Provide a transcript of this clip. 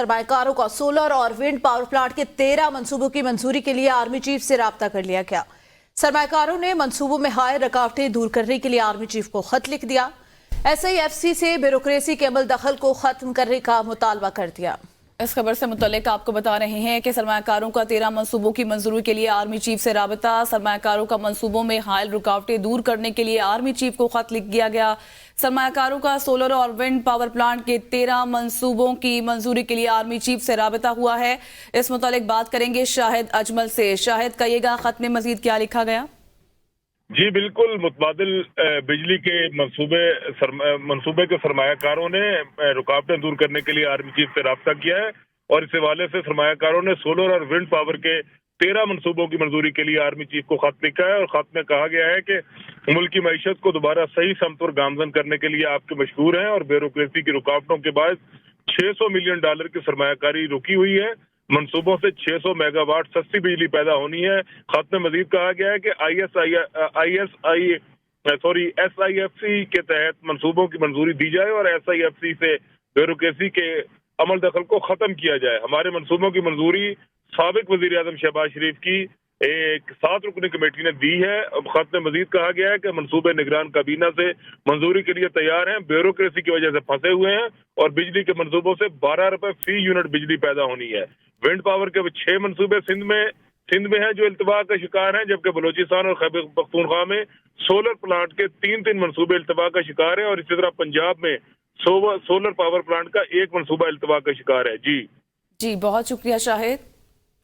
सरमाएकारों का सोलर और wind power plant के 13 मंसूबों की मंजूरी के लिए आर्मी चीफ से राब्ता कर लिया गया। सरमाएकारों ने मंसूबों में हायर रुकावटें दूर करने के लिए आर्मी चीफ को खत लिख दिया। SIFC से ब्यूरोक्रेसी के अमल दखल को खत्म करने का मुतालबा कर दिया। इस खबर से मुतल्लिक आपको बता रहे हैं कि सरमायाकारों का 13 मंसूबों की मंजूरी के लिए आर्मी चीफ से राबता। सरमायाकारों का मंसूबों में हायल रुकावटें दूर करने के लिए आर्मी चीफ को खत लिख दिया गया। सरमायाकारों का सोलर और विंड पावर प्लांट के 13 मंसूबों की मंजूरी के लिए आर्मी चीफ से राबता हुआ है। इस मुतल्लिक बात करेंगे शाहिद अजमल से। शाहिद, कहिएगा खत में मजीद क्या लिखा गया? जी बिल्कुल, मुतबादिल बिजली के मंसूबे के सरमायाकारों ने रुकावटें दूर करने के लिए आर्मी चीफ से राब्ता किया है और इस हवाले से सरमायाकारों ने सोलर और विंड पावर के 13 मंसूबों की मंजूरी के लिए आर्मी चीफ को खत लिखा है और खत में कहा गया है कि मुल्क की मईशत को दोबारा सही समत पर गामजन करने के लिए आपके मशहूर हैं और ब्यूरोक्रेसी की रुकावटों के बाद $600 मिलियन की सरमायाकारी रुकी हुई है। मंसूबों से 600 मेगावाट सस्ती बिजली पैदा होनी है। खत में मजीद कहा गया है कि SIFC के तहत मंसूबों की मंजूरी दी जाए और SIFC से ब्यूरोक्रेसी के अमल दखल को खत्म किया जाए। हमारे मंसूबों की मंजूरी साबिक वजीर आजम शहबाज शरीफ की एक 7 रुकनी कमेटी ने दी है। खत में मजीद कहा गया है कि मंसूबे निगरान काबीना से मंजूरी के लिए तैयार हैं, ब्यूरोक्रेसी की वजह से फंसे हुए हैं और बिजली के मंसूबों से 12 रुपए फी यूनिट बिजली पैदा होनी है। विंड पावर के 6 मंसूबे सिंध में हैं जो इल्तवा का शिकार हैं, जबकि बलूचिस्तान और खैबर पख्तूनख्वा में सोलर प्लांट के 3 मंसूबे इल्तवा का शिकार है और इसी तरह पंजाब में सोलर पावर प्लांट का 1 मंसूबा इल्तवा का शिकार है। जी बहुत शुक्रिया शाहिद।